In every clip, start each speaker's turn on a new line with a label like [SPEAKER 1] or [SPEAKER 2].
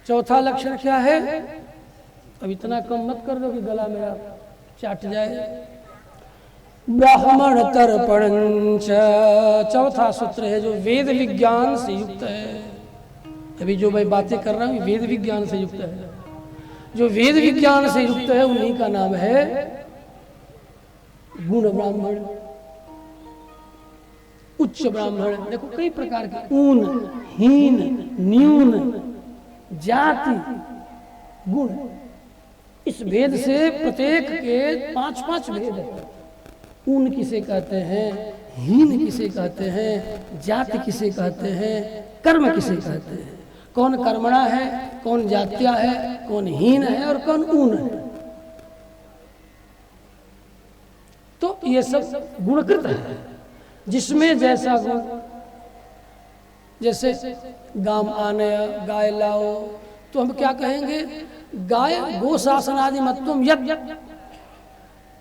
[SPEAKER 1] चौथा लक्षण क्या है? अब इतना कम मत कर दो कि गला मेरा चाट जाए। ब्राह्मण तर्पण च, चौथा सूत्र है जो वेद विज्ञान से युक्त है। अभी जो मैं बातें कर रहा हूँ वेद विज्ञान से युक्त है। जो वेद विज्ञान से युक्त है उन्हीं का नाम है गुण ब्राह्मण, उच्च ब्राह्मण। देखो कई प्रकार के ऊन, हीन, न्यून, जाति, गुण, इस भेद से प्रत्येक के 5-5 भेद है। ऊन किसे कहते हैं, हीन किसे कहते हैं, जाति किसे कहते हैं, कर्म किसे कहते हैं, कौन कर्मणा है, कौन जात्या है, कौन हीन है और कौन ऊन है। तो ये सब गुणकृत है, जिसमें जैसा गुण, जैसे गाम आने, गाय लाओ, तो हम क्या कहेंगे? गाय गो शासनादि मतम यद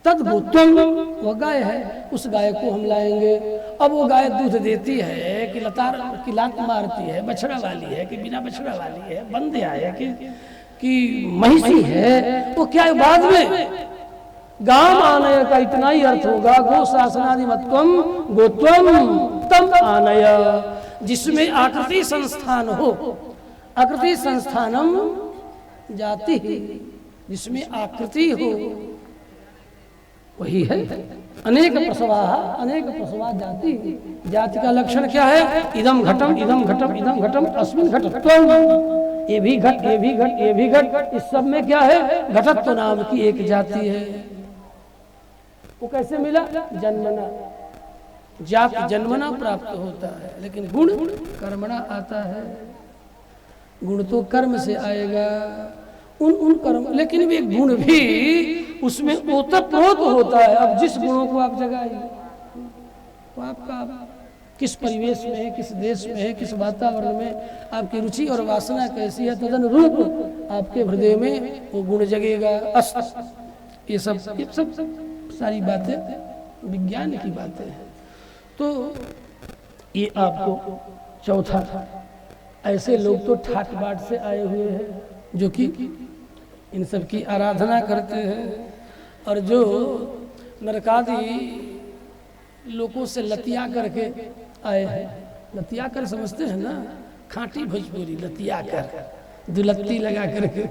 [SPEAKER 1] तद गोत्वम, वह गाय है, उस गाय को हम लाएंगे। अब वो गाय दूध देती है कि लात मारती है, बछड़ा वाली है कि बिना बछड़ा वाली है, बंध्या है कि महिषी है, वो क्या है बाद में गाम आनय का इतना ही अर्थ होगा, गो शासनादि मतम गोत्वम तम आनय, जिसमें आकृति संस्थान हो। आकृति संस्थानम जाति, जिसमें आकृति हो वही है। अनेक प्रसवा जाति। जाति का लक्षण क्या है? इदम घटम, इदम घटम, इदम घटम, अस्मिन घटत्वम। ये भी घट, ये भी घट, ये भी घट, इस सब में क्या है? घटत्व नाम की एक जाति है। वो कैसे मिला? जन्मना। जाति जन्मना प्राप्त होता है, लेकिन गुण कर्मणा आता है। गुण तो कर्म से आएगा, उन कर्म, लेकिन वे गुण भी उसमें ओतप्रोत होता है। अब जिस गुणों को आप जगाइए, तो आपका किस परिवेश में है, किस देश में है, किस वातावरण में आपकी रुचि और वासना कैसी है, तदनुरूप आपके हृदय में वो गुण जगेगा। ये सब सारी बातें विज्ञान की बातें हैं। तो ये आपको चौथा था। ऐसे लोग तो ठाट बाट से आए हुए हैं जो कि इन सब की आराधना करते हैं, और जो नरकादि लोगों से लतिया करके आए हैं। लतिया कर समझते हैं ना, खांटी भोजपुरी, लतिया कर, दुलत्ती लगा करके।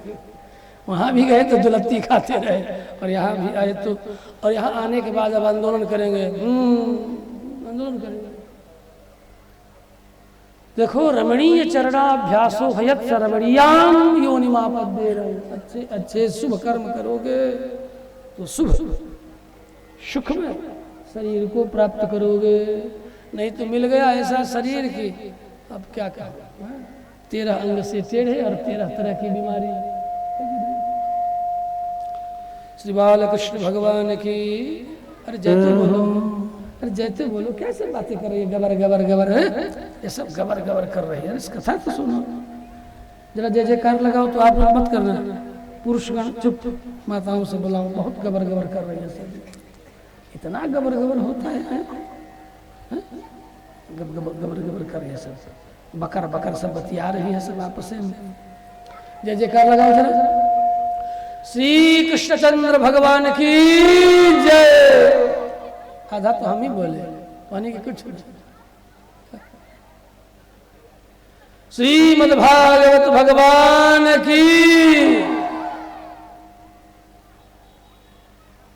[SPEAKER 1] वहाँ भी गए तो दुलत्ती खाते रहे, और यहाँ भी आए तो, और यहाँ आने के बाद अब आंदोलन करेंगे, आंदोलन करेंगे। देखो, रमणीय चरणाभ्यासो हयत रमणीयाम योनिमापद्ये। अच्छे अच्छे शुभ कर्म करोगे तो शुभ सुख में शरीर को प्राप्त करोगे। नहीं तो मिल गया ऐसा शरीर की, अब क्या करोगे? 13 अंग से टेढ़े और 13 तरह की बीमारी। श्री बालकृष्ण भगवान की। अरे जैसे बोलो, अरे जैसे बोलो, कैसे बातें कर रही है? गबर गबर गबर है, ये सब गबर गबर कर रही है। इस कथा तो सुनो जरा, जय जयकार लगाओ। तो आप लोग मत करना, पुरुषगण चुप, माताओं से बुलाओ। बहुत गबर गबर कर रही है सब, इतना गबर गबर होता है, गबर गबर कर रही है सब, बकर बकर सब बतिया रही है सब आपस में। जय जयकार लगाओ जरा। श्री कृष्णचंद्र भगवान की जय। आधा तो हम ही बोले, पानी की कुछ। श्रीमद्भागवत भगवान की।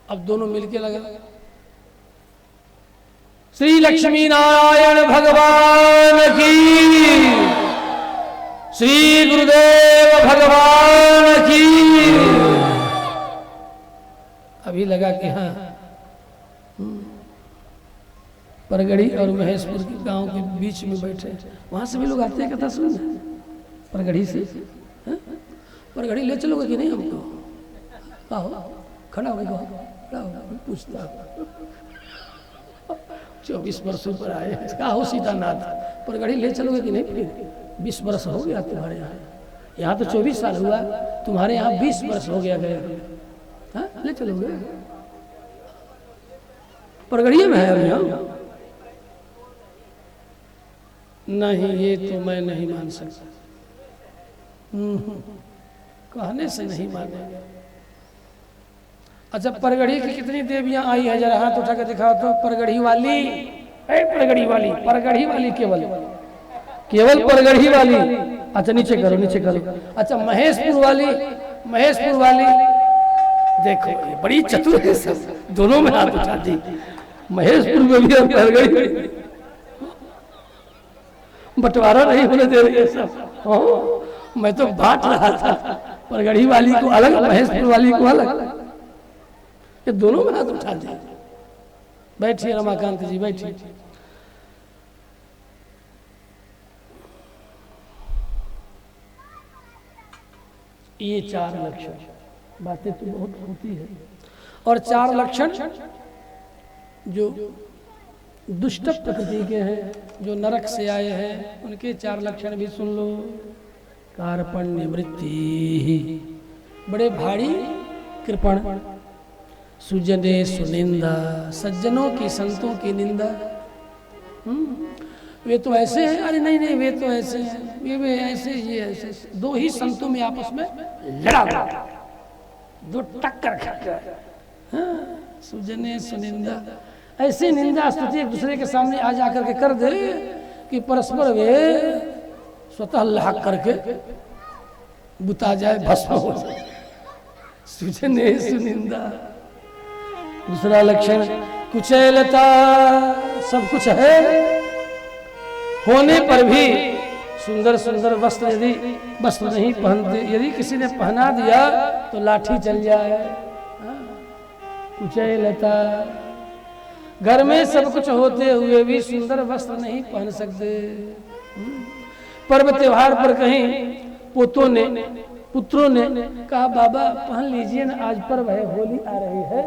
[SPEAKER 1] अब दोनों मिलके लगा। श्री लक्ष्मी नारायण भगवान की, श्री गुरुदेव भगवान की। अभी लगा कि हाँ, परगढ़ी और महेशपुर के गांव के बीच में बैठे, वहां से भी लोग आते हैं कथा सुनने। परगढ़ी से परगढ़ी ले चलोगे कि नहीं हमको? आओ, खड़ा हो गया, पूछता 24 वर्षों पर आए, क्या हो सीतानाथ, परगढ़ी ले चलोगे कि नहीं? फिर 20 वर्ष हो गया तुम्हारे यहाँ, यहाँ तो 24 साल हुआ, तुम्हारे यहाँ 20 वर्ष हो गया गए। हाँ, ले चलोगे? परगढ़िया में है अभी? हम नहीं, ये तो मैं नहीं मान सकता। कहने से नहीं मानेंगे। अच्छा, परगढ़ी की कितनी देवियां आई है, जरा हाथ उठा के दिखाओ तो। परगढ़ी वाली, परगढ़ी वाली, परगढ़ी वाली, केवल केवल परगढ़ी वाली। अच्छा नीचे करो, नीचे करो। अच्छा, महेशपुर वाली, महेशपुर वाली देखो, ये बड़ी चतुर है सब, दोनों में हाथ उठा दी। महेशपुर में भी और परगढ़ी, बंटवारा नहीं होने दे रही है सब। मैं तो बांट रहा था, परगढ़ी वाली को अलग, महेशपुर वाली को अलग, ये दोनों में हाथ उठा दी। बैठिए रमाकांत जी, बैठिए। ये 4 लक्षण, बातें तो बहुत होती है। और 4 लक्षण जो दुष्ट प्रकृति के हैं, जो नरक से आए हैं, उनके 4 लक्षण भी सुन लो। कार्पण्य वृत्ति, बड़े भारी कृपण, सुजने सुनिंदा, सज्जनों की संतों की निंदा। वे तो ऐसे हैं, अरे नहीं नहीं वे तो ऐसे हैं, वे ऐसे, ये ऐसे। 2 ही संतों में आपस में लड़ा, 2 टक्कर खा गए। सुजने सुनिंदा, ऐसी निंदा स्तुति एक दूसरे के सामने आ जाकर के कर दे कि परस्पर वे स्वतः लाक करके बुता जाए, भस्म हो जाए। सुजने सुनिंदा। दूसरा लक्षण कुचैलता, सब कुछ है होने पर भी सुंदर सुंदर वस्त्र यदि वस्त्र नहीं पहनते, यदि किसी ने पहना दिया तो लाठी चल जाए। कुचैलता, घर में सब कुछ होते हुए भी सुंदर वस्त्र नहीं पहन सकते। पर्व त्योहार पर कहीं पुत्रों ने कहा बाबा पहन लीजिए ना, आज पर्व है, होली आ रही है।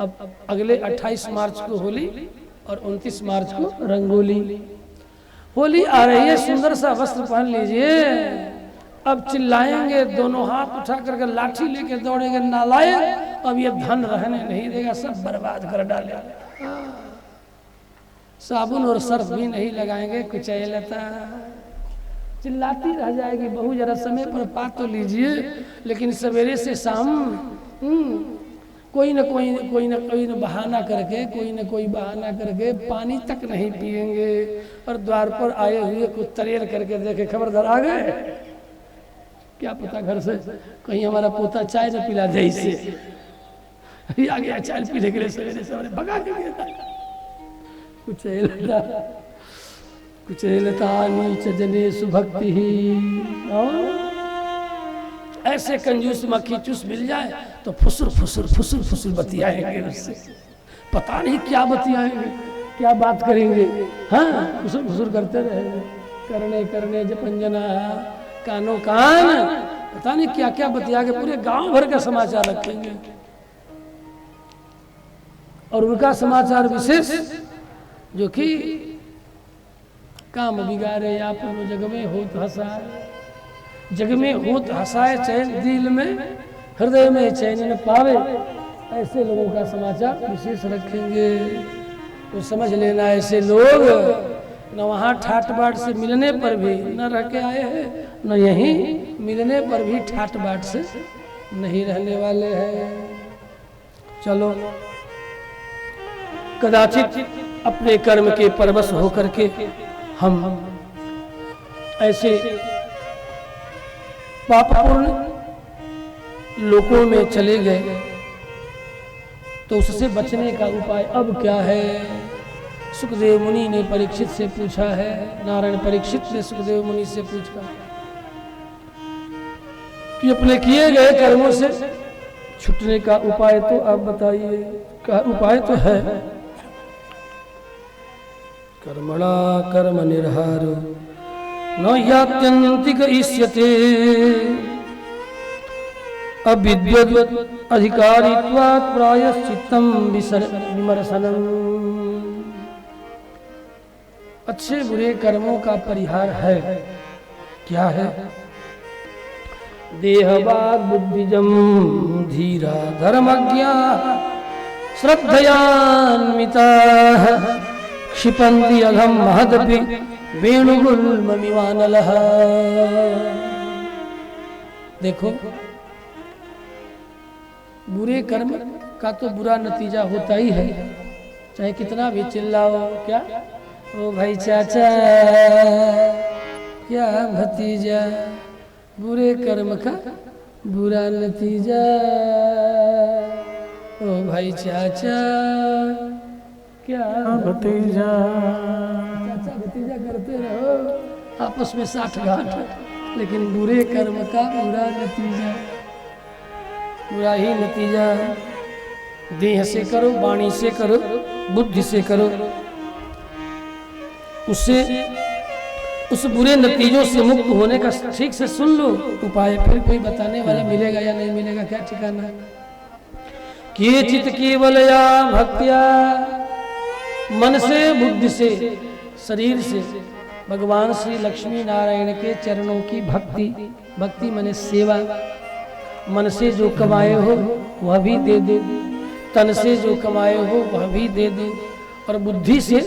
[SPEAKER 1] अब अगले 28 मार्च को होली और 29 मार्च को रंगोली। होली आ रही है, सुंदर सा वस्त्र पहन लीजिए। अब चिल्लाएंगे, दोनों हाथ उठा करके लाठी लेके दौड़ेंगे, नालायक, अब ये धन रहने नहीं देगा, सब बर्बाद कर डालेगा। साबुन और सर्फ भी नहीं लगाएंगे। कुचैलता, चिल्लाती रह जाएगी बहू, जरा समय पर पा तो लीजिए। लेकिन सवेरे से शाम कोई न बहाना करके, कोई न कोई बहाना करके पानी तक नहीं पिएंगे। और द्वार पर आए हुए को तरेर करके देखे, खबरदार आ गए, क्या पता घर से कहीं हमारा पोता चाय न पिला दे, इससे आ गया चाय पीने के लिए, सवेरे सवेरे भगा के गया। कुचैलता नीच जने सुभक्ति ही। ऐसे कंजूस मक्खी चूस मिल जाए तो फुसुर फुसुर फुसुर फुसुर बतियाएंगे उससे, पता नहीं क्या बतियाएंगे, क्या बात करेंगे। हाँ, फुसुर फुसुर करते रहेंगे। करने करने जपंजना, कानो कान, पता नहीं क्या क्या बतिया के पूरे गांव भर का समाचार रखेंगे। और उनका समाचार विशेष जो कि काम बिगाड़े या पुनो जग में होत हंसाए, जग में होत हंसाए चैन दिल में, हृदय में चैन न पावे, ऐसे लोगों का समाचार विशेष रखेंगे। तो समझ लेना, ऐसे लोग न वहाँ ठाट बाट से मिलने पर भी न रह के आए हैं, न यहीं मिलने पर भी ठाट बाट से नहीं रहने वाले हैं। चलो, कदाचित अपने कर्म के परवश होकर के हम ऐसे पापपूर्ण लोकों में चले गए, तो उससे बचने का उपाय अब क्या है? सुखदेव मुनि ने परीक्षित से पूछा है। नारायण परीक्षित ने सुखदेव मुनि से पूछा कि अपने किए गए कर्मों से छूटने का उपाय तो आप बताइए। क्या उपाय तो है? कर्मणा कर्म निर्हारो न यात्यंतिक इष्यते अविद्यद् अधिकारित्वात् प्रायश्चित्तम विमर्शनम्। अच्छे बुरे कर्मों का परिहार है। क्या है? देहवाग बुद्धिजम धीरा धर्मज्ञा श्रद्धयान्विता क्षिपन्ति अघम महदपि वेणुगुल्ममिवानलः। देखो बुरे कर्म का तो बुरा नतीजा होता ही है, चाहे कितना भी चिल्लाओ। क्या ओ भाई चाचा, क्या भतीजा, बुरे कर्म का बुरा नतीजा। ओ भाई चाचा, क्या भतीजा, चाचा भतीजा करते रहो आपस में साठ गांठ, लेकिन बुरे कर्म का बुरा नतीजा, बुरा ही नतीजा। देह से करो, वाणी से करो, बुद्धि से करो, उससे उस बुरे नतीजों से मुक्त होने का ठीक से सुन लो उपाय। फिर कोई बताने वाला मिलेगा या नहीं मिलेगा, क्या ठिकाना। केचित केवल या भक्त्या, मन से, बुद्धि से, शरीर से भगवान श्री लक्ष्मी नारायण के चरणों की भक्ति, भक्ति माने सेवा। मन से जो कमाए हो वह भी दे दो, तन से जो कमाए हो वह भी दे दो, और बुद्धि से,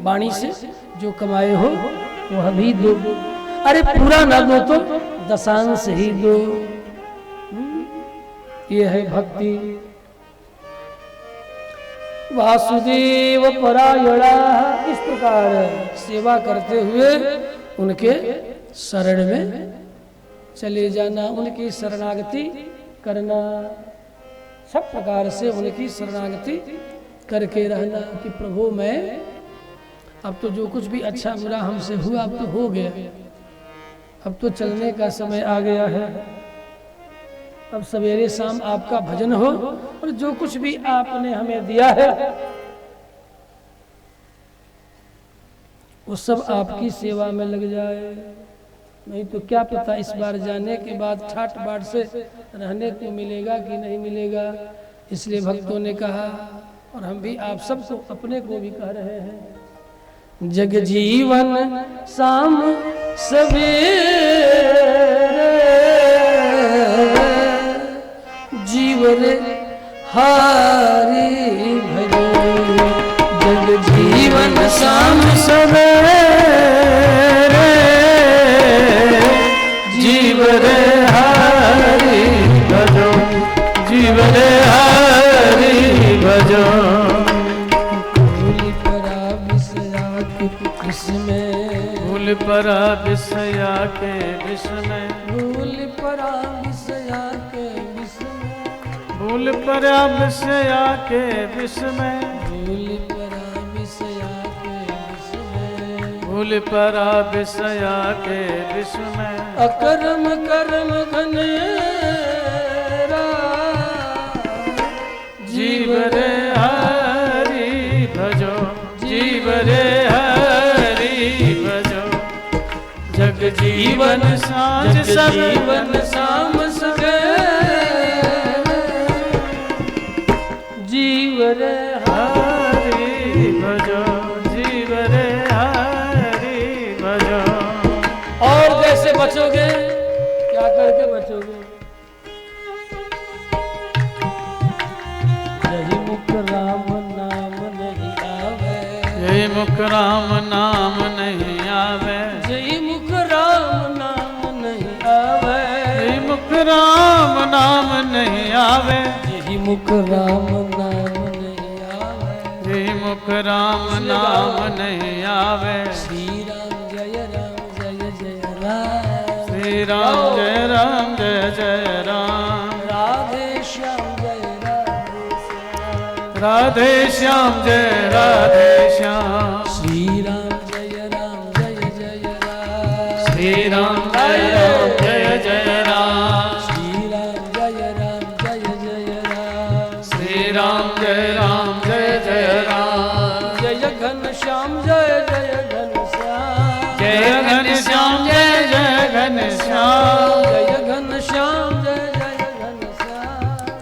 [SPEAKER 1] वाणी से जो कमाए हो वह भी दो। अरे पूरा ना दो तो दशांश ही दो। ये है भक्ति। वासुदेव परायणा, इस प्रकार सेवा करते हुए उनके शरण में चले जाना, उनकी शरणागति करना, सब प्रकार से उनकी शरणागति करके रहना कि प्रभु मैं अब तो जो कुछ भी अच्छा बुरा हमसे हुआ अब तो हो गया, अब तो चलने का समय आ गया है। अब सवेरे शाम आपका भजन हो और जो कुछ भी आपने हमें दिया है वो सब आपकी सेवा में लग जाए। नहीं तो क्या पता इस बार जाने के बाद ठाट बाट से रहने को मिलेगा कि नहीं मिलेगा। इसलिए भक्तों ने कहा, और हम भी आप सबको, अपने को भी कह रहे हैं, जग जीवन शाम सवेरे जीवरे हारी भजो। जग जीवन शाम सवेरे जीवरे हारी भजो, जीवरे हारी भजो। भूल परा विषया के विष में, भूल परा विषया के विष में, भूल परा विषया के विष में, भूल परा विषया के विष में, भूल परा विषया के विष में, भूल परा विषया के विष में। अकर्म कर्म घनेरा जीव रे हरि भजो, जीव रे हरि भजो। जग जीवन सांझ जीवन शाम सगे जीव रे हरि भजो, जीव रे हरि भजो। और कैसे बचोगे, क्या करके बचोगे? यही मुख राम नाम नहीं आवे, यही मुख राम नाम नहीं आवे, यही मुख राम नाम नहीं आवे, यही मुख राम नाम नहीं आवे, यही मुख राम नाम नहीं आवे, यही मुख राम नाम नहीं आवे। श्री राम जय जय राम, श्री राम जय जय राम, राधे श्याम जय राधे श्याम जय राधे श्याम। श्री राम जय जय राम, श्री राम जय जय राम, श्री राम जय जय राम, श्री राम जय जय राम। जय घन श्याम जय घन श्याम, जय घन श्याम जय घन श्याम, जय घन श्याम जय घन श्याम,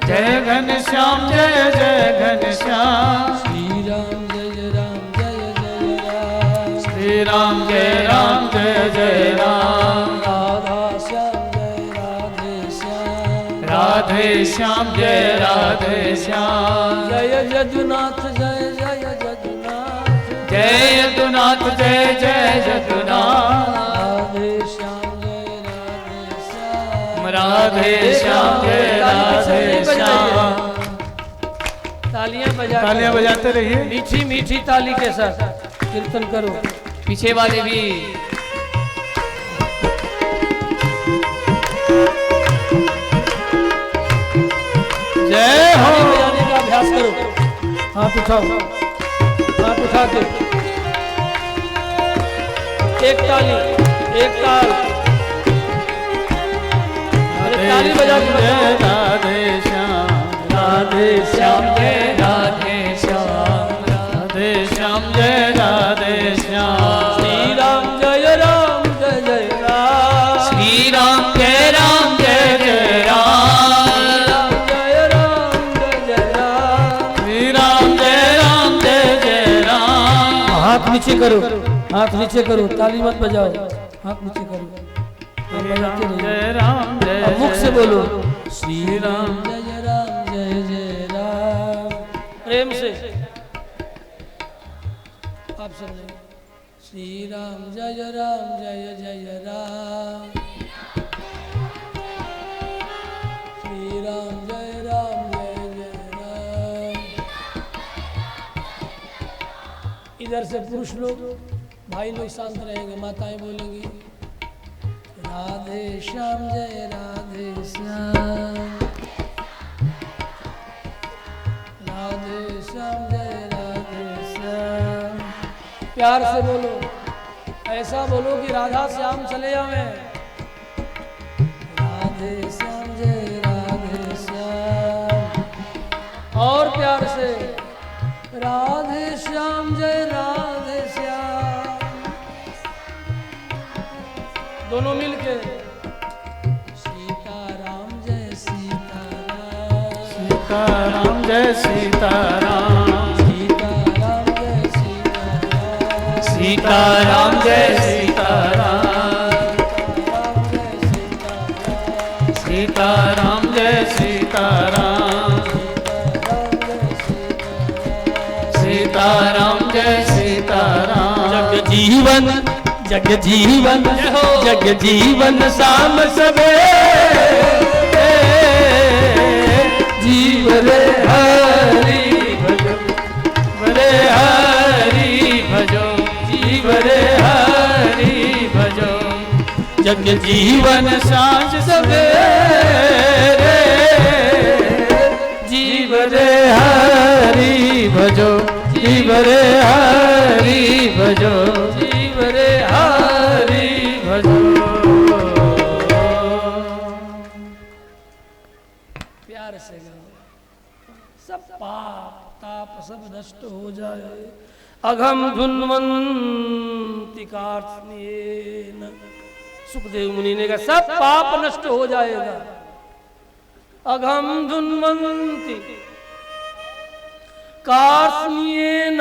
[SPEAKER 1] जय घन श्याम जय घन श्याम। श्री राम जय जय राम, श्री राम जय जय राम, राधा श्याम जय राधे श्याम, राधे श्याम जय राधे श्याम। जय जदुनाथ जय जदुनाथ, जय यदुनाथ जय जदुनाथ, राधे श्याम जय राधे श्याम,
[SPEAKER 2] राधे श्याम जय राधे श्याम।
[SPEAKER 1] तालियां
[SPEAKER 2] बजाते रहिए,
[SPEAKER 1] मीठी मीठी ताली के साथ कीर्तन करो।
[SPEAKER 2] पीछे वाले भी जय हो।
[SPEAKER 1] बजाने का अभ्यास करो। हाथ उठाओ, हाथ उठा के एक ताली, एक ताल, ताली बजा के
[SPEAKER 2] राधे श्याम राधे श्याम जय राधे श्याम राधे श्याम जय राधे श्याम।
[SPEAKER 1] श्री राम जय राम जय जय राम,
[SPEAKER 2] श्री राम जय राम जय जय राम,
[SPEAKER 1] जय राम जय जय राम,
[SPEAKER 2] श्री राम जय राम जय जय राम।
[SPEAKER 1] हाथ नीचे करो, हाथ नीचे करो, ताली मत बजाओ, हाथ नीचे करो। आप बजाते रहिए।
[SPEAKER 2] जय राम जय
[SPEAKER 1] अब मुख से बोलो
[SPEAKER 2] श्री राम
[SPEAKER 1] जय राम जय जय राम, प्रेम से आप सब श्री राम जय राम जय जय राम, श्री राम जय जय राम। इधर से पुरुष लोग, भाई लोग शांत रहेंगे, माताएं बोलेंगी राधे श्याम जय राधे श्याम, राधे श्याम जय राधे श्याम। प्यार से बोलो, ऐसा बोलो कि राधा श्याम चले आवे। राधे श्याम जय राधे श्याम। और प्यार से राधे श्याम जय राधे श्याम, दोनों मिलके सीताराम जय सीताराम,
[SPEAKER 2] सीताराम जय सीताराम,
[SPEAKER 1] सीताराम जय सीताराम,
[SPEAKER 2] सीताराम जय सीताराम, सीताराम जय सीताराम, सीताराम जय सीताराम।
[SPEAKER 1] जग जीवन जग जीवन जग जीवन शाम सवेरे, जीव रे हरि भजो,
[SPEAKER 2] रे हरि भजो, जीव रे हरि भजो।
[SPEAKER 1] जग
[SPEAKER 2] जीवन सांझ सवेरे, जीव रे हरि भजो, जीव रे हरि भजो, जीव रे हरि भजो।
[SPEAKER 1] प्यार से गाओ, सब पाप ताप सब नष्ट हो जाए। अघम धुन्वंतिकार्त्स्येन, सुखदेव मुनि ने कहा सब पाप नष्ट हो जाएगा। अघम धुन्वंति कार्त्स्येन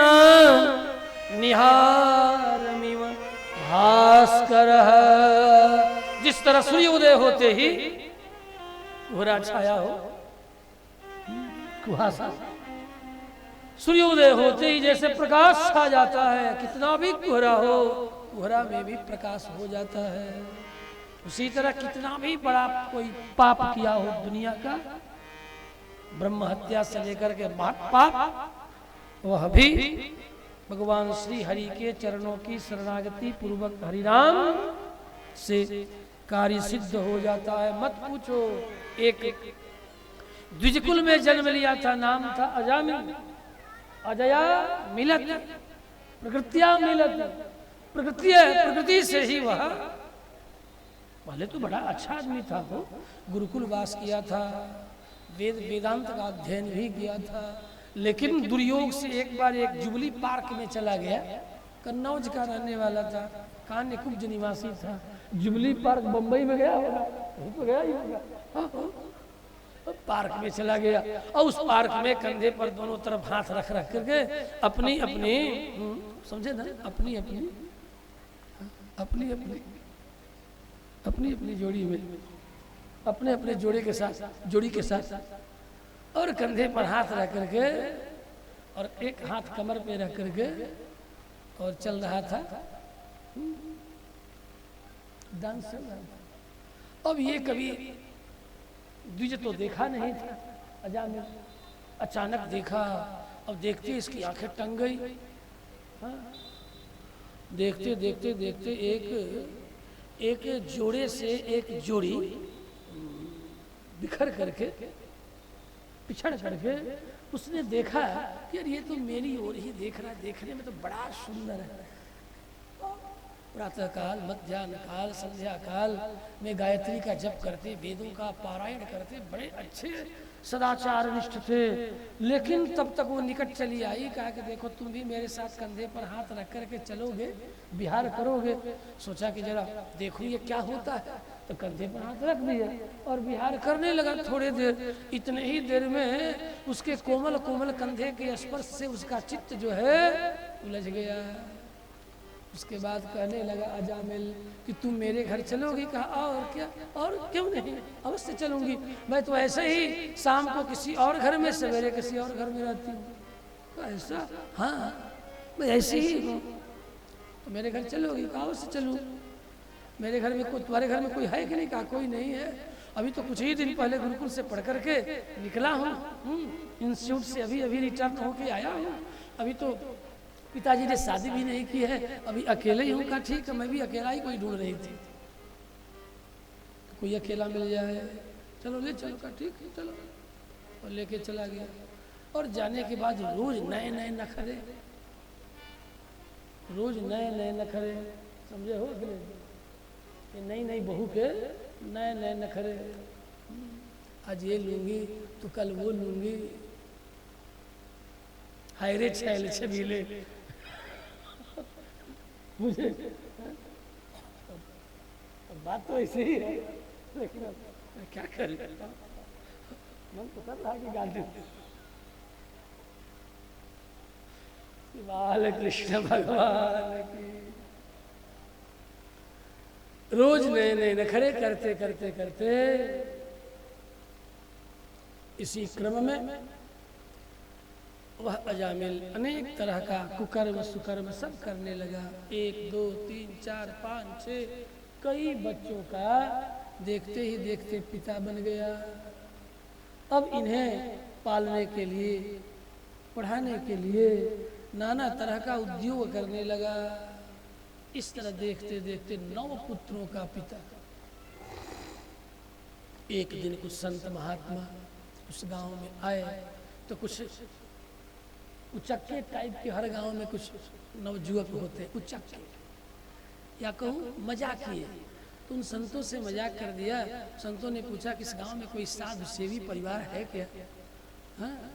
[SPEAKER 1] निहारमिव भास्करः। जिस तरह सूर्योदय होते ही कोहरा छाया हो, कुहासा, सूर्योदय होते ही जैसे प्रकाश छा जाता है, कितना भी कोहरा हो, कोहरा में भी प्रकाश हो जाता है। उसी तरह कितना भी बड़ा कोई पाप किया हो दुनिया का, ब्रह्म हत्या से लेकर के महापाप, वह भी भगवान श्री हरि के चरणों की शरणागति पूर्वक हरिनाम से कार्य सिद्ध हो जाता है। मत पूछो, एक द्विजकुल में जन्म लिया था, नाम था अजामिल, अजया मिलत, प्रकृतिया मिलत, प्रकृति से ही वह, पहले तो बड़ा अच्छा आदमी था वो, गुरुकुल वास किया था, वेदांत का अध्ययन भी किया था, लेकिन दुर्योग से एक बार एक जुबली पार्क में चला गया। कन्नौज का रहने वाला था, कान्यकुब्ज निवासी था। जुबली पार्क बंबई में गया होगा, कहीं तो गया ही होगा। पार्क में चला गया और उस पार्क में कंधे पर दोनों तरफ हाथ रख रख करके अपनी अपनी, समझे ना, अपनी अपनी अपनी अपनी अपनी अपनी जोड़ी में, अपने अपने जोड़ी के साथ और कंधे पर हाथ रख करके और एक हाथ कमर पे रख करके और चल रहा था, डांस चल रहा था। अब ये कभी द्विज तो देखा नहीं था अजामिल, अचानक देखा। अब देखते इसकी आंखें टंग गई। हाँ? देखते देखते देखते एक जोड़े से एक जोड़ी बिखर करके, पिछड़ करके उसने देखा कि यार ये तो मेरी ओर ही देख रहा है, देखने में तो बड़ा सुंदर है। प्रातः काल, मध्याह्न काल, संध्या काल में गायत्री का जप करते, वेदों का पारायण करते, बड़े अच्छे सदाचार निष्ठ थे। लेकिन तब तक वो निकट चली आई, कहा कि देखो तुम भी मेरे साथ कंधे पर हाथ रख करके चलोगे, विहार करोगे। सोचा कि जरा देखो ये क्या होता है, तो कंधे पर हाथ रख दिया और विहार करने लगा। थोड़ी देर, इतने ही देर में उसके कोमल कोमल कंधे के स्पर्श से उसका चित्त जो है उलझ गया। उसके बाद कहने लगा अजामिल कि तुम मेरे घर चलोगी? कहा और क्या, और क्यों नहीं, अवश्य चलूंगी। मैं तो ऐसे ही शाम को किसी और घर में, सवेरे किसी और घर में रहती हूँ। कहा ऐसा? हाँ मैं ऐसे ही हूँ, तो मेरे घर चलोगी? कहा अवश्य चलूँ। मेरे घर में कोई, तुम्हारे घर में कोई है कि नहीं? कहा कोई नहीं है, अभी तो कुछ ही दिन पहले गुरुकुल से पढ़ करके निकला हूँ, इंस्टीट्यूट से अभी अभी रिटर्न होके आया हूँ। अभी तो पिताजी ने शादी भी नहीं की है, अभी अकेले ही हूँ। कहा ठीक है, मैं भी अकेला ही कोई ढूंढ रही थी, कोई अकेला मिल जाए, चलो ले चलो। कहा ठीक है चलो, और लेके चला गया। और जाने के बाद रोज नए नए नखरे, रोज नए नए नखरे, समझे हो कि नहीं? ये नई नई बहू के नए नए नखरे, आज ये लूंगी तो कल वो लूंगी, हाय रे छैल छबीले। मुझे बात तो ऐसे ही है, लेकिन क्या करें, मन तो कर रहा कि गाल दूं। बाल कृष्ण भगवान की। रोज नए नए नखरे करते करते करते इसी क्रम में वह अजामिल अनेक तरह का कुकर्म सुकर्म सब करने लगा। 1 2 3 4 5 6 कई बच्चों का देखते ही देखते पिता बन गया। अब इन्हें पालने के लिए, पढ़ाने के लिए नाना तरह का उद्योग करने लगा। इस तरह देखते देखते 9 पुत्रों का पिता। एक दिन कुछ संत महात्मा उस गांव में आए, तो कुछ उचक्के टाइप के, हर गांव में कुछ नवजुवक होते, उचक्के या कहूँ मजाक किए। तो उन संतों से मजाक कर दिया। संतों ने पूछा कि इस गांव में कोई साधु सेवी परिवार है क्या? हाँ,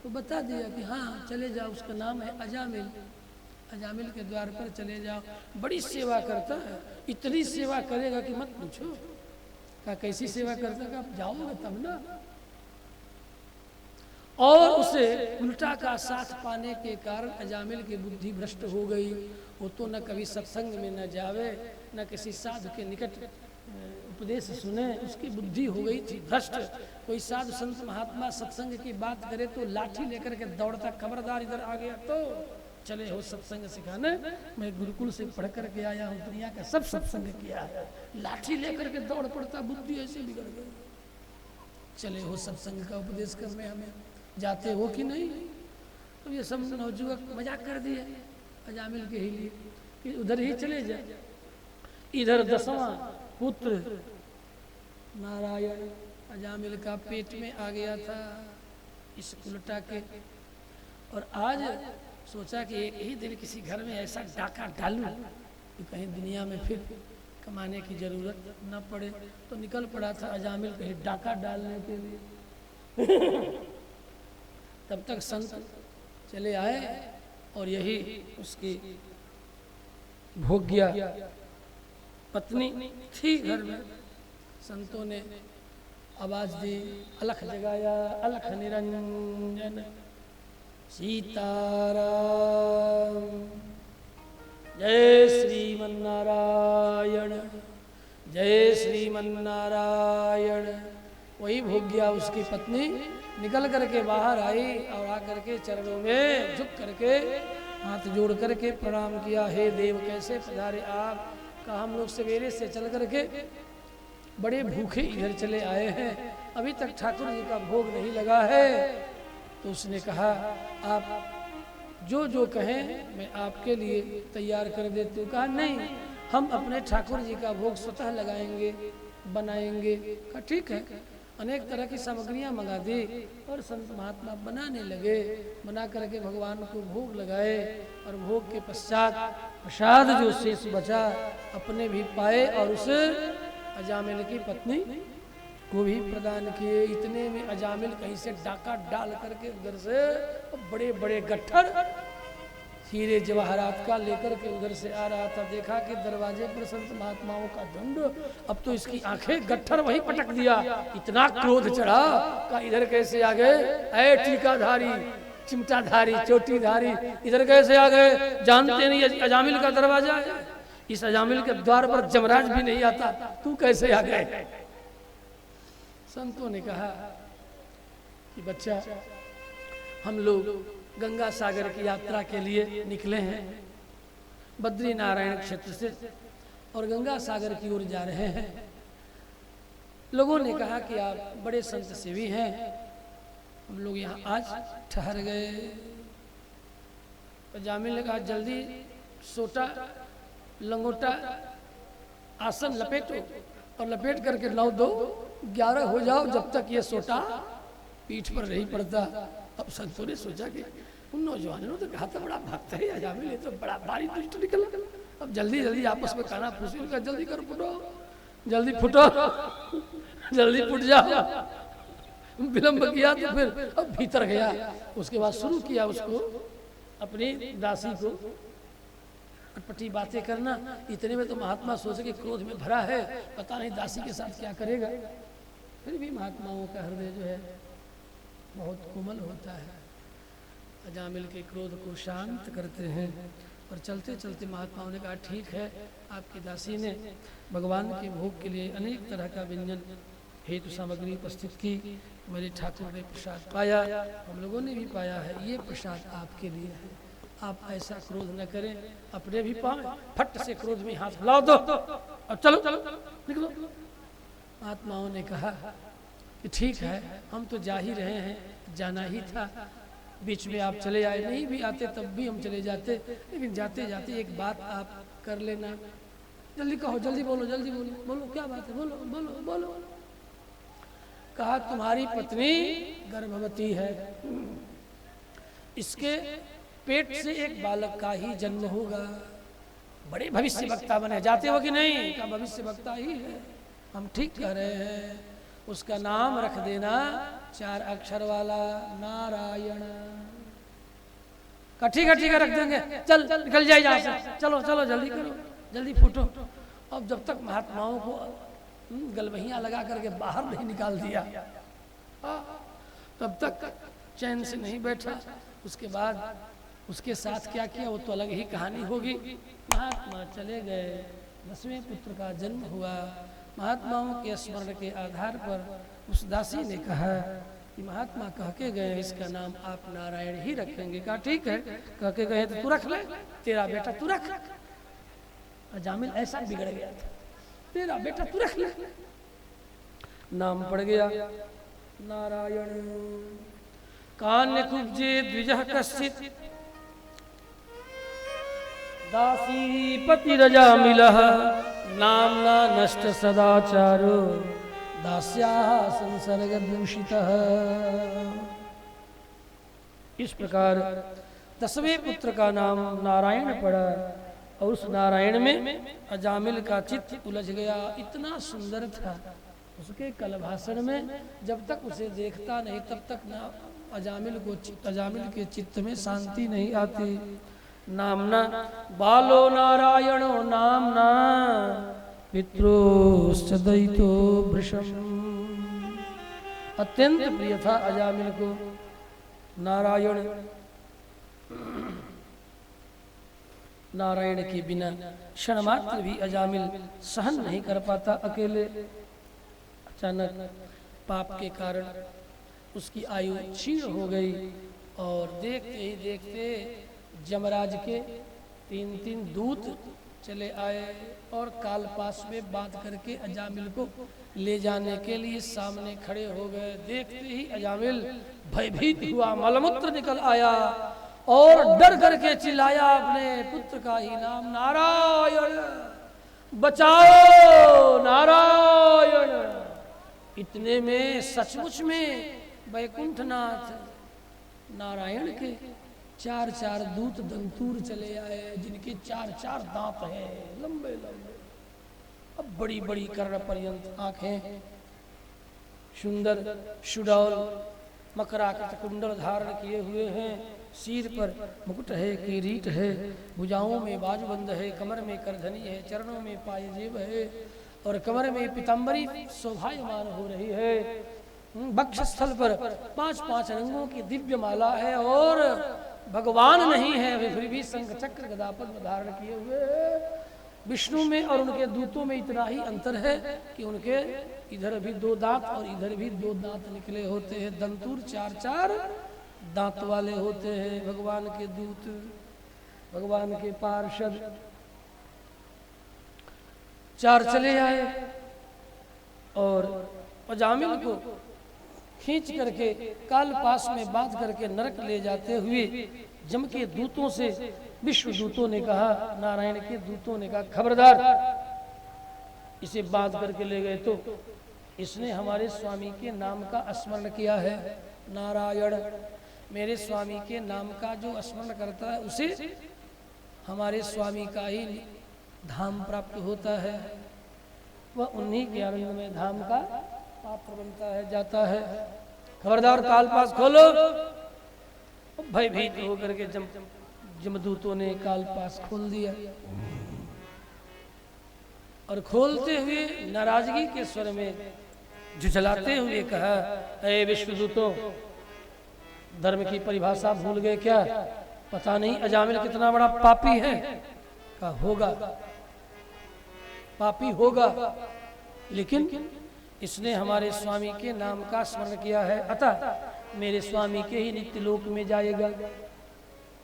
[SPEAKER 1] तो बता दिया कि हाँ चले जाओ, उसका नाम है अजामिल। अजामिल के द्वार पर चले जाओ, बड़ी सेवा करता है, इतनी सेवा करेगा कि मत पूछो। कहा कैसी सेवा करता? कहा जाओगे तब ना। और उसे उल्टा का साथ पाने के कारण अजामिल की बुद्धि भ्रष्ट हो गई। वो तो न कभी सत्संग में न जावे, न किसी साधु के निकट उपदेश सुने, उसकी बुद्धि हो गई थी भ्रष्ट। कोई साधु संत महात्मा सत्संग की बात करे तो लाठी लेकर के दौड़ता, खबरदार इधर आ गया तो चले हो सत्संग सिखाने, मैं गुरुकुल से पढ़ करके आया हूँ, दुनिया का सब सत्संग किया है। लाठी लेकर के दौड़ पड़ता, बुद्धि ऐसे बिगड़ गई। चले हो सत्संग का उपदेश करने, हमें जाते हो कि नहीं? तो ये सब नवजुवक मजाक कर दिए अजामिल के ही लिए कि उधर ही चले जाए। इधर 10वां पुत्र नारायण अजामिल का पेट में आ गया था इस उल्टा के। और आज सोचा कि एक ही दिन किसी घर में ऐसा डाका डालूं कि कहीं दुनिया में फिर कमाने की जरूरत न पड़े। तो निकल पड़ा था अजामिल कहीं डाका डालने के लिए। तब तक संत चले आए और यही उसकी भोग्या पत्नी थी घर में। संतों ने आवाज दी, अलख जगाया, अलख निरंजन सीताराम, जय श्रीमन्नारायण, जय श्रीमन्नारायण। वही भोग्या उसकी पत्नी निकल करके बाहर आई और आकर के चरणों में झुक करके हाथ जोड़ करके प्रणाम किया। हे देव कैसे पधारे आप? कहा हम लोग सवेरे से चल करके बड़े भूखे इधर चले आए हैं, अभी तक ठाकुर जी का भोग नहीं लगा है। तो उसने कहा आप जो जो कहें मैं आपके लिए तैयार कर देती हूँ। कहा नहीं, हम अपने ठाकुर जी का भोग स्वतः लगाएंगे, बनाएंगे। कहा ठीक है। अनेक तरह की सामग्रियाँ मंगा दी और संत महात्मा बनाने लगे। बना करके भगवान को भोग लगाए और भोग के पश्चात प्रसाद जो शेष बचा अपने भी पाए और उस अजामिल की पत्नी को भी प्रदान किए। इतने में अजामिल कहीं से डाका डाल करके उधर से बड़े बड़े गट्ठर हीरे जवाहरात का लेकर के उधर से आ रहा था। देखा कि दरवाजे पर संत महात्माओं का झुंड, अब तो इसकी आंखें गट्ठर वहीं पटक दिया। इतना क्रोध चढ़ा का इधर कैसे आ गए, ऐ टीकाधारी, चिमटाधारी, चोटीधारी, इधर कैसे आ गए? जानते नहीं अजामिल का दरवाजा है, इस अजामिल के द्वार पर जमराज भी नहीं आता, तू कैसे आ गए? संतों ने कहा कि बच्चा, हम लोग गंगा सागर की यात्रा के लिए निकले हैं बद्री नारायण क्षेत्र से और गंगा सागर की ओर जा रहे हैं। लोगों ने कहा कि आप बड़े संत सेवी हैं, हम लोग यहाँ आज ठहर गए। अजामिल ने कहा जल्दी सोटा लंगोटा आसन लपेटो और लपेट करके 9-2-11 हो जाओ, जब तक ये सोटा पीठ पर नहीं पड़ता। अब संतों ने सोचा कि उन नौजवानों ने तो कहा था बड़ा भक्त है अजामिल, ये तो बड़ा भारी दुष्ट निकला। अब जल्दी जल्दी आपस में खाना फूसी, उनका जल्दी करो, फुटो, जल्दी फुटो, जल्दी फुट जाओ। विलंब किया तो फिर अब भीतर गया। उसके बाद शुरू किया उसको अपनी दासी को अटपटी बातें करना। इतने में तो महात्मा सोचे कि क्रोध में भरा है, पता नहीं दासी के साथ क्या करेगा। फिर भी महात्माओं का हृदय जो है बहुत कोमल होता है, अजामिल के क्रोध को शांत करते हैं। और चलते चलते महात्माओं ने कहा ठीक है, आपकी दासी ने भगवान के भोग के लिए अनेक तरह का व्यंजन हेतु सामग्री उपस्थित की, मेरे ठाकुर ने प्रसाद पाया, हम लोगों ने भी पाया है, ये प्रसाद आपके लिए है। आप ऐसा क्रोध न करें, अपने भी पाए, फट से क्रोध में हाथ हिलाओ दो और चलो चलो निकलो। महात्माओं ने कहा कि ठीक है, हम तो जा ही रहे हैं, जाना ही था, बीच में आप चले आए, नहीं भी आते तब भी हम चले जाते, लेकिन जाते जाते एक बात आप कर लेना। जल्दी कहो, जल्दी बोलो, जल्दी बोलो, बोलो क्या बात है, बोलो बोलो बोलो। कहा तुम्हारी पत्नी गर्भवती है, इसके पेट से एक बालक का ही जन्म होगा। बड़े भविष्य वक्ता बने, जाते हो कि नहीं? का भविष्य वक्ता ही है, हम ठीक कह रहे हैं। उसका नाम रख देना 4 अक्षर वाला नारायण। ठीक है रख देंगे, चल निकल जाए यहाँ से, चलो चलो जल्दी करो, जल्दी फूटो। अब जब तक महात्माओं को गलबहियाँ लगा करके बाहर नहीं निकाल दिया तब तक चैन से नहीं बैठा। उसके बाद उसके साथ क्या किया वो तो अलग ही कहानी होगी। महात्मा चले गए, 10वें पुत्र का जन्म हुआ। महात्माओं के स्मरण के आधार पर उस दासी ने कहा कि महात्मा कह के गए इसका नाम आप नारायण ही रखेंगे। कहा ठीक है, कह के गए तो तू रख ले, तेरा बेटा तू रख। अजामिल ऐसा बिगड़ गया था, तेरा बेटा तू रख ले। नाम पड़ गया नारायण। कान्य कुब्जे द्विजः कश्चित् दासी पति रजामिलः नामना नष्ट सदाचारो दास्याः संसर्ग दूषितः। इस प्रकार 10वें पुत्र का नाम नारायण पड़ा और उस नारायण में अजामिल का चित्त उलझ गया। इतना सुंदर था उसके कलभाषण में, जब तक उसे देखता नहीं तब तक ना अजामिल के चित्त में शांति नहीं आती। नामना बालो नारायणो नामना पितृश्च दयितो वृषम। अत्यंत प्रिय था अजामिल को नारायण। नारायण के बिना क्षण मात्र भी अजामिल सहन नहीं कर पाता अकेले। अचानक पाप के कारण उसकी आयु क्षीण हो गई और देखते ही देखते जमराज के 3-3 दूत चले आए और काल पास में बांध करके अजामिल को ले जाने के लिए सामने खड़े हो गए। देखते ही अजामिल भयभीत हुआ, मलमूत्र निकल आया और डर करके चिल्लाया अपने पुत्र का ही नाम, नारायण बचाओ नारायण। इतने में सचमुच में वैकुंठनाथ नारायण के 4 दूत दंतूर चले आए, जिनके 4 दांत हैं, लंबे लंबे, अब बड़ी बड़ी कर्ण पर्यंत आंखें, सुंदर सुडौल मकराकृत कुंडल धारण किए हुए हैं, सिर पर मुकुट है, किरीट है, भुजाओं में बाजूबंद है, कमर में करधनी है, चरणों में पायजेब है और कमर में पीताम्बरी शोभायमान हो रही है। वक्षस्थल पर 5 रंगों की दिव्य माला है और भगवान नहीं है, वे फिर भी शंख चक्र गदा पद्म धारण किए हुए हैं। विष्णु में और उनके दूतों में इतना ही अंतर है कि उनके इधर भी 2 दांत और इधर भी 2 दांत निकले होते हैं। दंतूर 4 दांत वाले होते हैं भगवान के दूत, भगवान के पार्षद। 4 चले आए और अजामिल को खींच करके काल पास में बांध करके नरक ले जाते हुए जम के दूतों से, विश्व दूतों ने कहा, नारायण के दूतों ने कहा, खबरदार, इसे बांध करके ले गए तो इसने हमारे स्वामी के नाम का स्मरण किया है। नारायण, मेरे स्वामी के नाम का जो स्मरण करता है उसे हमारे स्वामी का ही धाम प्राप्त होता है, वह उन्हीं के आनंद में धाम का पात्र बनता है, जाता है। खबरदार, काल पास खोलो। भयभीत होकर के जमदूतों ने काल पास खोल दिया और खोलते हुए नाराजगी के स्वर में झुझलाते हुए कहा, अरे विश्वदूतों, धर्म की परिभाषा भूल गए क्या? पता नहीं अजामिल कितना बड़ा पापी है। का होगा, पापी होगा, लेकिन इसने हमारे स्वामी के नाम का स्मरण किया है, अतः मेरे स्वामी के ही नित्य लोक में जाएगा।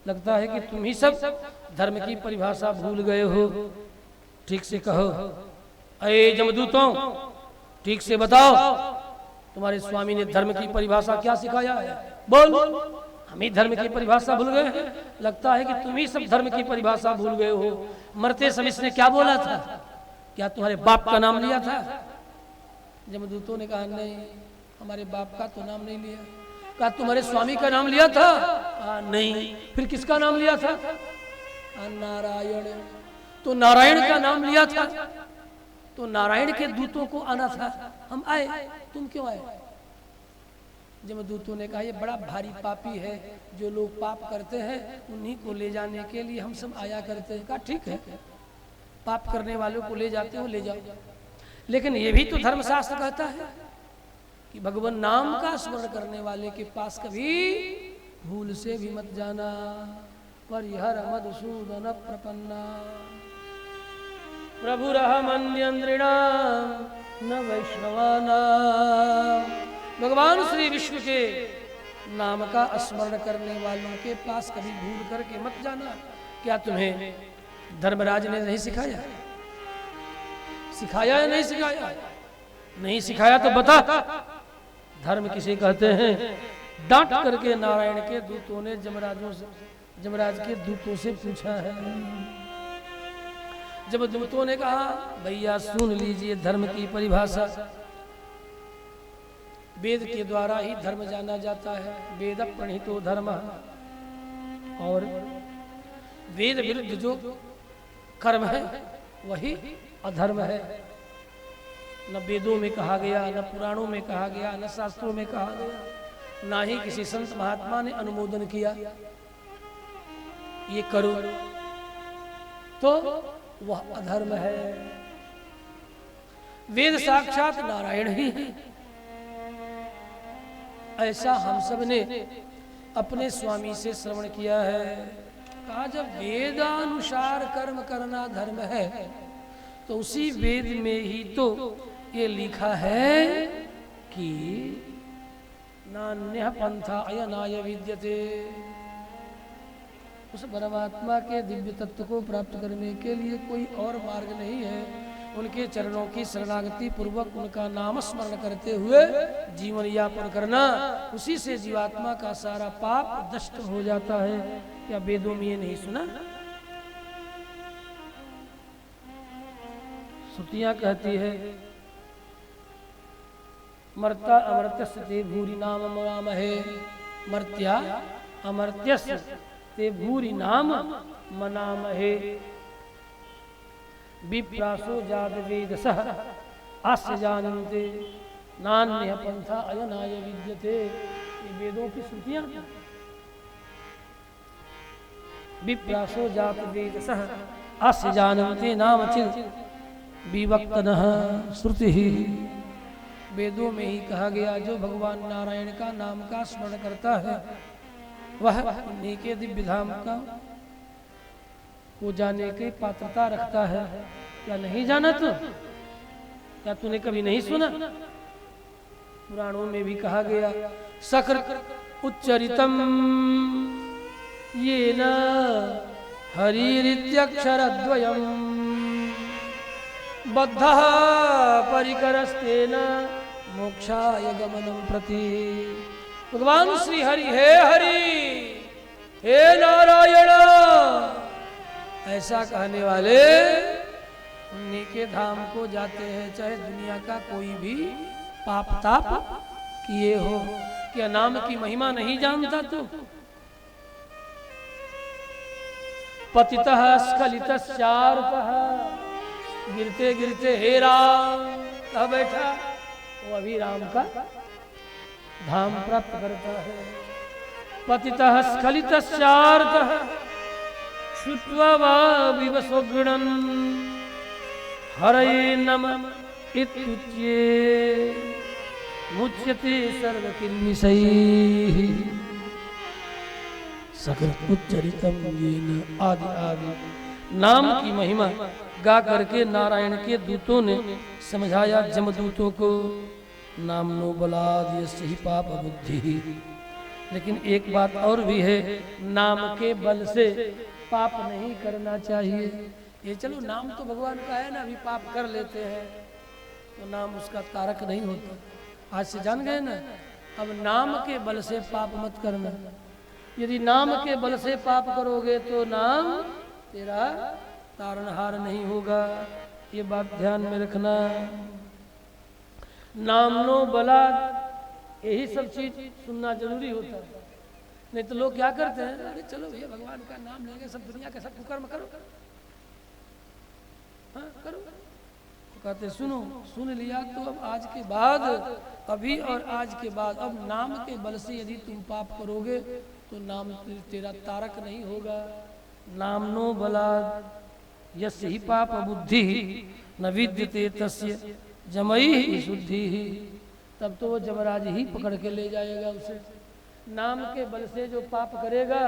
[SPEAKER 1] लगता है कि तुम ही सब धर्म की परिभाषा भूल गए हो। ठीक से कहो, अरे जमदूतों, ठीक से बताओ, तुम्हारे स्वामी ने धर्म की परिभाषा क्या सिखाया है? बोल। हम ही धर्म की परिभाषा भूल गए हैं। लगता है कि तुम ही सब धर्म की परिभाषा भूल गए हो। मरते समय इसने क्या बोला था? क्या तुम्हारे बाप का नाम लिया था? जमदूतों ने कहा, नहीं, हमारे बाप का तो नाम नहीं लिया। कहा, तुम्हारे स्वामी का नाम लिया था? नहीं। फिर किसका नाम लिया था? नारायण। तो नारायण का नाम लिया था तो नारायण के दूतों को आना था, हम आए, तुम क्यों आए? जमदूतों ने कहा, ये बड़ा भारी पापी है, जो लोग पाप करते हैं उन्हीं को ले जाने के लिए हम सब आया करते हैं। कहा, ठीक है, पाप करने वालों को ले जाते हो, ले जाओ, लेकिन ये भी तो धर्मशास्त्र कहता है कि भगवान नाम का स्मरण करने वाले के पास कभी भूल से भी मत जाना। परिहर मधुसूदन प्रपन्ना प्रभु रहमन्यन्द्रिणाम न वैष्णवाना। भगवान श्री विष्णु के नाम का स्मरण करने वालों के पास कभी भूल करके मत जाना। क्या तुम्हें धर्मराज ने नहीं सिखाया? सिखाया या नहीं सिखाया? नहीं सिखाया तो बता, धर्म किसे कहते हैं? डांट करके नारायण के दूतों ने जमराज के दूतों से पूछा है। जब दूतों ने कहा, भैया सुन लीजिए धर्म की परिभाषा। वेद के द्वारा ही धर्म जाना जाता है। वेद प्रणीतो धर्म, और वेद विरुद्ध जो कर्म है वही अधर्म है। न वेदों में कहा गया, न पुराणों में कहा गया, न शास्त्रों में कहा गया, ना ही किसी संत महात्मा ने अनुमोदन किया ये करो, तो वह अधर्म है। वेद साक्षात नारायण ही है। ऐसा हम सब ने अपने स्वामी से श्रवण किया है। कहा, जब वेदानुसार कर्म करना धर्म है तो उसी वेद में ही तो ये लिखा है कि नान्यः पंथा अयनाय विद्यते। उस परमात्मा के दिव्य तत्व को प्राप्त करने के लिए कोई और मार्ग नहीं है। उनके चरणों की शरणागति पूर्वक उनका नाम स्मरण करते हुए जीवन यापन करना, उसी से जीवात्मा का सारा पाप नष्ट हो जाता है। क्या वेदों में ये नहीं सुना? श्रुतियां कहती है मर्ता अमर्त्यस्य ते भूरि नाम मनामहे, मर्त्या अमर्त्यस्य ते भूरि नाम मनामहे, विप्रासो जात वेदसः आस्य जानन्ते नान्यः पंथा अयनाय विद्यते। ये वेदों की श्रुतियां। विप्रासो जात वेदसः आस्य जानन्ते नाम चित् विवक्तनः श्रुतिः। वेदों में ही कहा गया जो भगवान नारायण का नाम का स्मरण करता है वह उन्हीं के दिव्य धाम का को जाने की पात्रता रखता है। क्या नहीं जाना तू? क्या तूने कभी नहीं सुना? पुराणों में भी कहा गया सकृत उच्चरितम येन हरिरित्यक्षरद्वयम् बद्धः परिकरस्तेन मोक्षाय गमनं प्रति। भगवान श्री हरि हे नारायण ऐसा कहने वाले उन्हीं के धाम को जाते हैं, चाहे दुनिया का कोई भी पाप ताप किए हो। क्या नाम की महिमा नहीं जानता तू? पतितः स्खलितश्चारुतः, गिरते गिरते हे राम कह बैठा, वो अभी राम का धाम प्राप्त करता है। पतितः स्खलितश्चारुतः श्रुत्वा वा विवशो गृणन् हरये नमः इत्युच्ये मुच्यते सर्वकिल्बिषैः। सकृत उच्चरितम येन आदि आदि। नाम की महिमा गा करके नारायण के दूतों ने समझाया जमदूतों को, नामनो बलाद यस्य हि पाप बुद्धि। लेकिन एक बात और भी है, नाम के बल से पाप नहीं करना चाहिए। ये चलो नाम तो भगवान का है ना, अभी पाप कर लेते हैं तो नाम उसका तारक नहीं होता। आज से जान गए ना, अब नाम के बल से पाप मत करना। यदि नाम के बल से पाप करोगे तो नाम तेरा तारणहार नहीं होगा। ये बात ध्यान में रखना। नामनो बला, यही सब चीज सुनना जरूरी होता है। नहीं तो लोग क्या करते हैं, अरे चलो भैया भगवान का नाम लेंगे, सब दुनिया के सब कुकर्म करो, हाँ करो। तो कहते सुनो, सुन लिया तो अब आज के बाद, अभी और आज के बाद, अब नाम के बल से यदि तुम पाप करोगे तो नाम तेरा तारक नहीं होगा। नामनो बला यस्य हि पाप बुद्धि न विद्यते तस्य जमई शुद्धि। तब तो वो जमराज ही पकड़ के ले जाएगा उसे। नाम के बल से जो पाप करेगा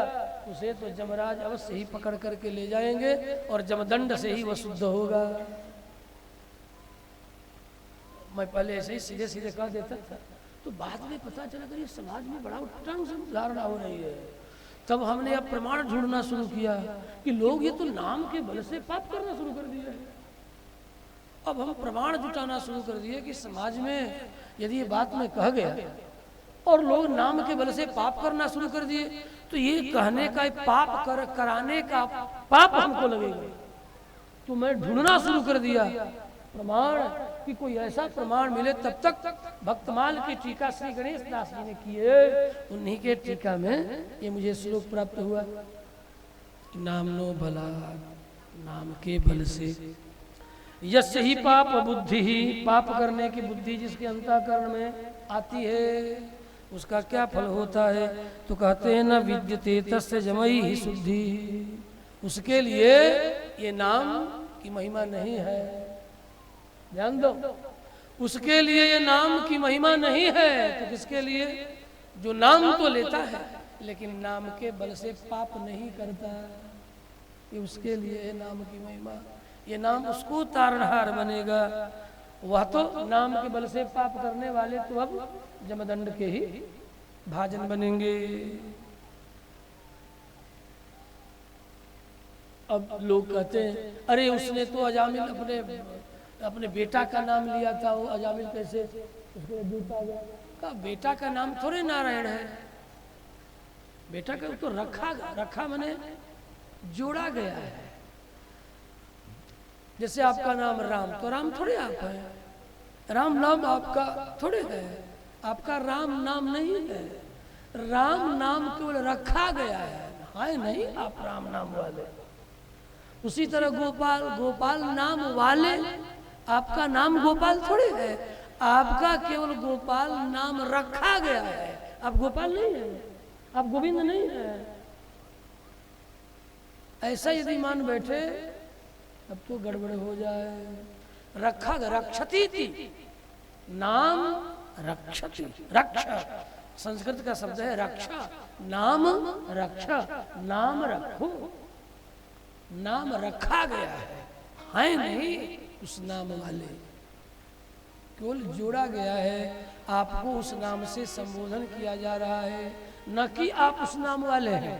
[SPEAKER 1] उसे तो जमराज अवश्य ही पकड़ करके ले जाएंगे और जमदंड से ही वह शुद्ध होगा। मैं पहले ऐसे ही सीधे सीधे कह देता था, तो बाद में पता चला कि समाज में बड़ा उट्टांग से धारणा हो रही है। तब हमने अब प्रमाण ढूंढना शुरू किया कि लोग ये तो नाम के बल से पाप करना शुरू कर दिया है। अब हम प्रमाण जुटाना शुरू कर दिए कि समाज में यदि ये बात मैं कह गया और लोग नाम के बल से पाप करना शुरू कर दिए तो ये कहने का पाप कराने का पाप हमको लगेगा। तो मैं ढूंढना शुरू कर दिया प्रमाण कि कोई ऐसा प्रमाण मिले। तब तक भक्तमाल की टीका श्री गणेश दास जी ने किए, उन्हीं के टीका में ये मुझे श्लोक प्राप्त हुआ। नामनो बला, नाम के बल से, यस्य ही पाप बुद्धि ही, पाप करने की बुद्धि जिसके अंतःकरण में आती है उसका क्या फल होता है? तो कहते हैं न विद्यते तस्य जमई ही शुद्धि। उसके लिए ये नाम की महिमा नहीं है। ध्यान दो, उसके लिए ये नाम की महिमा नहीं है। तो किसके लिए? जो नाम तो लेता है लेकिन नाम के बल से पाप नहीं करता, ये उसके लिए है नाम की महिमा। ये नाम उसको तारणहार बनेगा। वह तो नाम के बल से पाप करने वाले तो अब जमदंड के ही भाजन बनेंगे। अब लोग कहते हैं अरे उसने तो अजामिल अपने बेटा का नाम लिया था, वो अजामिल कैसे उसके दूत आ गया? का बेटा का नाम थोड़े नारायण है, बेटा का तो रखा मैंने जोड़ा गया है। जैसे आपका नाम राम, तो राम थोड़े आप है, राम नाम आपका थोड़े है, आपका राम नाम नहीं है, राम नाम केवल रखा गया है नहीं आप राम नाम वाले। उसी तरह गोपाल नाम वाले, आपका नाम गोपाल थोड़े है, आपका केवल गोपाल नाम रखा गया है, आप गोपाल नहीं है, आप गोविंद नहीं है। ऐसा यदि मान बैठे अब तो गड़बड़ हो जाए। रक्षति थी, नाम रक्षति, रक्षा संस्कृत का शब्द है रक्षा, नाम रक्षा, नाम रखो, नाम रखा गया है नहीं उस नाम वाले, केवल जोड़ा गया है, आपको उस नाम से संबोधन किया जा रहा है, न कि आप उस नाम वाले हैं।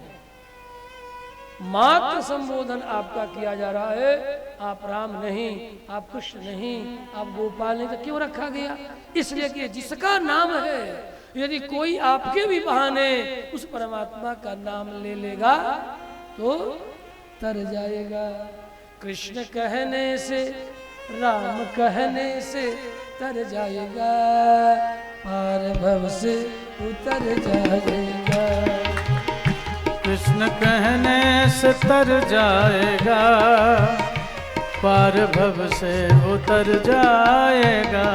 [SPEAKER 1] मात्र संबोधन आपका किया जा रहा है, आप राम नहीं, आप कृष्ण नहीं, आप गोपाल नहीं, तो क्यों रखा गया? इसलिए कि जिसका नाम है, यदि कोई आपके भी बहाने उस परमात्मा का नाम ले लेगा तो तर जाएगा। कृष्ण कहने से, राम कहने से तर जाएगा, पार भव से उतर जाएगा।
[SPEAKER 2] कृष्ण कहने से तर जाएगा, पार भव से उतर जाएगा।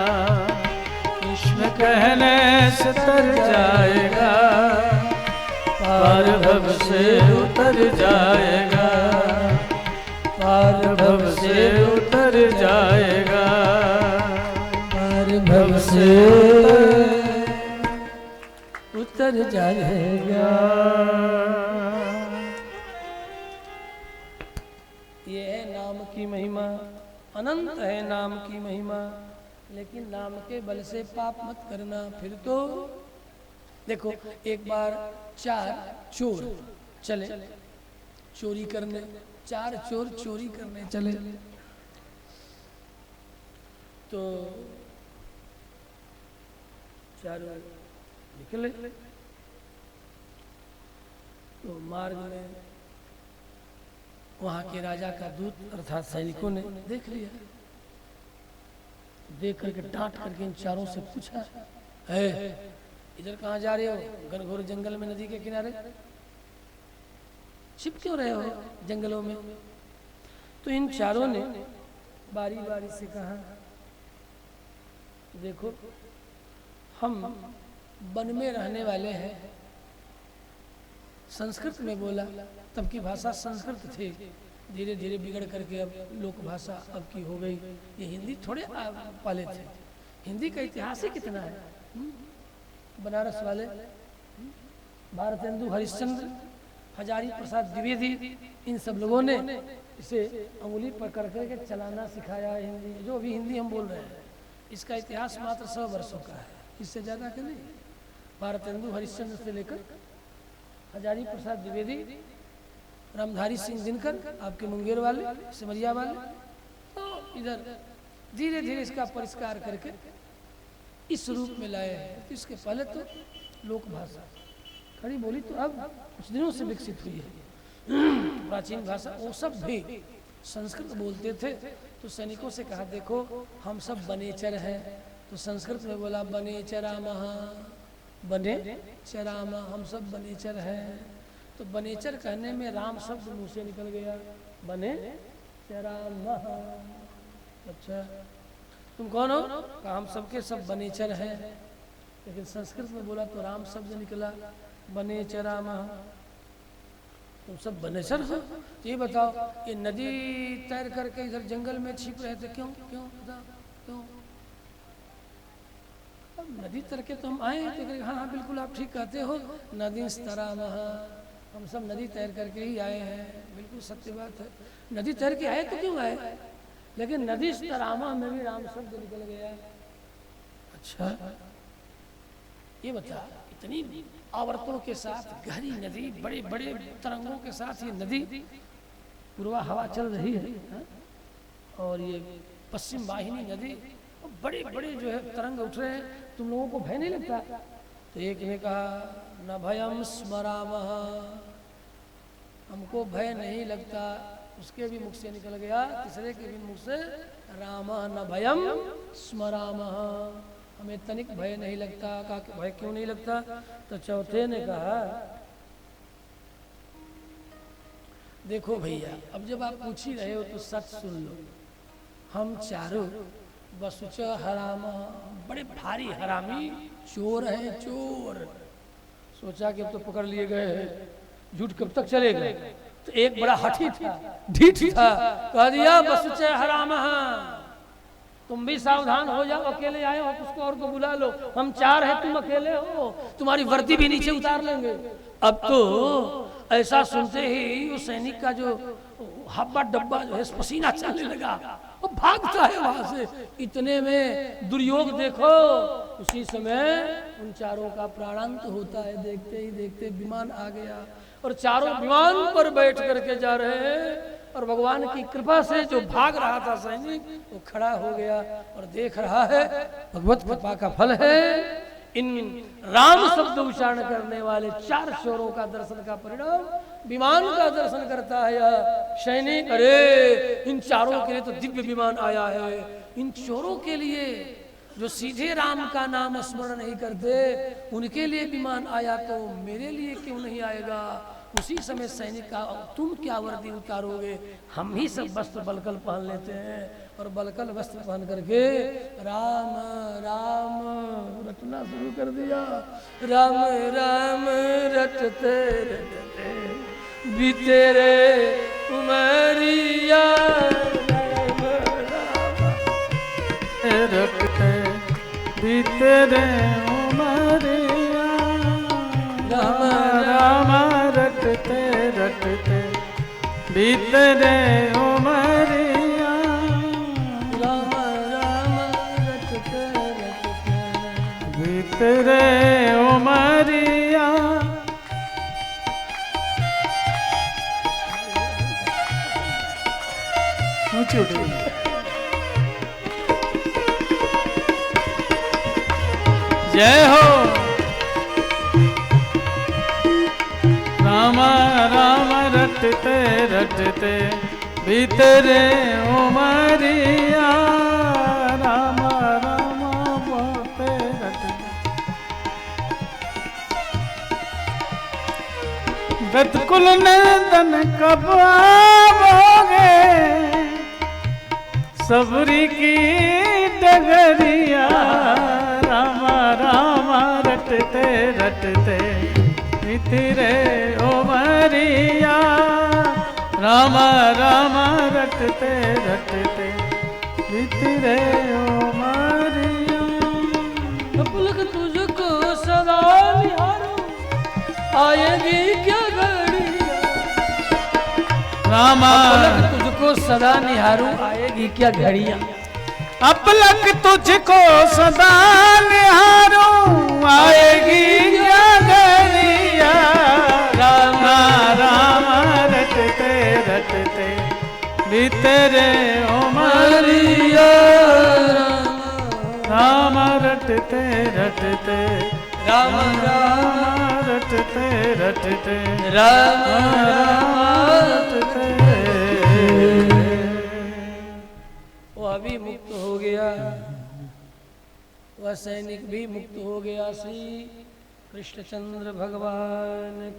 [SPEAKER 2] कृष्ण कहने से तर जाएगा, पार भव से उतर जाएगा, पार भव से उतर जाएगा,
[SPEAKER 1] पार भव से उतर जाएगा। ये है नाम की महिमा, अनंत है नाम की महिमा। लेकिन नाम के बल से पाप मत करना, फिर तो देखो एक बार 4 चोर चले चोरी करने, 4 चोर चोरी करने चले, तो चारों निकले, तो मार्ग में वहां के राजा का दूत अर्थात सैनिकों ने देख लिया, देख करके डांट करके इन चारों से पूछा, है इधर कहाँ जा रहे हो? घनघोर जंगल में नदी के किनारे छिप क्यों रहे हो जंगलों में? तो इन चारों ने बारी बारी से कहा, देखो हम वन में रहने वाले हैं। संस्कृत में बोला, तब की भाषा संस्कृत थी, धीरे धीरे बिगड़ करके अब लोक भाषा अब की हो गई। ये हिंदी थोड़े पाले थे, हिंदी का इतिहास ही कितना है। बनारस वाले भारतेंदु हरिश्चंद्र, हजारी प्रसाद द्विवेदी, इन सब लोगों ने इसे अंगुली पकड़ करके चलाना सिखाया है हिंदी, जो अभी हिंदी हम बोल रहे हैं। इसका इतिहास मात्र 100 वर्षों का है, इससे ज़्यादा के नहीं। भारतेंदु हरिश्चंद्र से लेकर हजारी प्रसाद द्विवेदी, रामधारी सिंह दिनकर आपके मुंगेर वाले, सिमरिया वाले, तो इधर धीरे धीरे इसका परिष्कार करके इस रूप में लाए हैं। तो इसके पहले तो लोक भाषा खड़ी बोली तो अब कुछ दिनों से विकसित हुई है। प्राचीन भाषा वो सब भी संस्कृत बोलते थे, तो सैनिकों से कहा देखो हम सब बनेचर हैं, तो संस्कृत में बोला बनेचरामः, बने चरामा, हम सब बनेचर हैं। तो बनेचर कहने में राम शब्द मुंह से निकल गया, बने चरामः। अच्छा तुम कौन हो? कहा हम सबके सब बनेचर हैं, लेकिन संस्कृत में बोला तो राम शब्द निकला, बने चरामः, तुम सब बनेचर हो। तो ये बताओ, ये नदी तैर करके इधर जंगल में छिप रहे थे, क्यों क्यों बताओ क्यों? नदी तर के तो हम आए हैं, तो हाँ हाँ बिल्कुल आप ठीक कहते हो, नदी तरामः, हम सब नदी तैर करके ही आए हैं, बिल्कुल सत्य बात है। नदी तैर के आए तो क्यों आए, लेकिन नदी तरामः में भी राम शब्द निकल गया। अच्छा ये बता, इतनी आवर्तों के साथ गहरी नदी, बड़े बड़े तरंगों के साथ ये नदी पूर्वा हवा चल रही है, और ये पश्चिम वाहिनी नदी, बड़े बड़े जो है तरंग उठ रहे हैं, तुम लोगों को भय नहीं लगता? तो एक ने कहा न भयम स्मरामः, हमको भय नहीं लगता। उसके भी मुख से निकल गया, तीसरे के भी मुख से, रामः न भयम स्मरामः, हमें तनिक भय नहीं लगता। कहा कि भय क्यों नहीं लगता? तो चौथे ने कहा देखो भैया, अब जब आप पूछ ही रहे हो तो सच सुन लो, हम चारों वसुच हराम, बड़े भारी हरामी चोर हैं, चोर। सोचा कि अब तो पकड़ लिए गए, झूठ कब तक चलेगा? तो एक बड़ा हठी था, ढीठ था, कह दिया वसुच हराम, तुम भी सावधान हो जाओ, अकेले आए हो उसको और को बुला लो, हम चार हैं, तुम अकेले हो, तुम्हारी वर्दी भी नीचे उतार लेंगे। अब तो ऐसा सुनते ही उस सैनिक का जो हब्बा डब्बा जो है पसीना चलने लगा, वो भागता है वहां से। इतने में दुर्योग देखो, उसी समय उन चारों का प्राणांत होता है। देखते ही देखते विमान आ गया, और चारों विमान पर बैठ करके जा रहे हैं, और भगवान की कृपा से जो भाग रहा था सैनिक, वो खड़ा हो गया और देख रहा है। भगवत कृपा का फल है इन राम शब्द उच्चारण करने वाले चार चोरों का दर्शन का परिणाम। विमान का दर्शन करता है यह सैनिक, अरे इन चारों के लिए तो दिव्य विमान आया है, इन चोरों के लिए जो सीधे राम का नाम स्मरण नहीं करते, उनके लिए विमान आया, तो मेरे लिए क्यों नहीं आएगा? उसी समय सैनिक का, तुम क्या वर्दी उतारोगे, हम ही सब वस्त्र बलकल पहन लेते हैं। और बलकल वस्त्र पहन करके राम राम रटना शुरू कर दिया। राम राम रटते रटते बीते रे उमरिया, राम राम
[SPEAKER 2] रटते बीते रे उमरिया,
[SPEAKER 1] राम
[SPEAKER 2] राम रटते रटते बीते रे उमरिया,
[SPEAKER 1] राम राम रटते रटते
[SPEAKER 2] बीते रे उमरिया। ऊंची उठी जय हो। राम राम रटते रटते बीते रे उमरिया, राम राम बोलते रटते। गतकुल नंदन कब आओगे, सबरी की डगरिया, राम राम रटते रटते बीते रे उमरिया, राम राम रटते रटते बीते रे उमरिया।
[SPEAKER 1] पलक तुझको सदा निहारूं, आएगी क्या घड़ियां,
[SPEAKER 2] राम
[SPEAKER 1] पलक तुझको सदा निहारूं, आएगी क्या घड़ियां,
[SPEAKER 2] अपलक तुझको सदा निहारूं, आएगी क्या घड़ियां, राम राम रटते रटते बीते रे उमरिया, राम रटते रटते
[SPEAKER 1] राम
[SPEAKER 2] राम रटते रटते
[SPEAKER 1] राम
[SPEAKER 2] रटते।
[SPEAKER 1] वह भी मुक्त हो गया, वह सैनिक भी मुक्त हो गया। श्री कृष्णचंद्र भगवान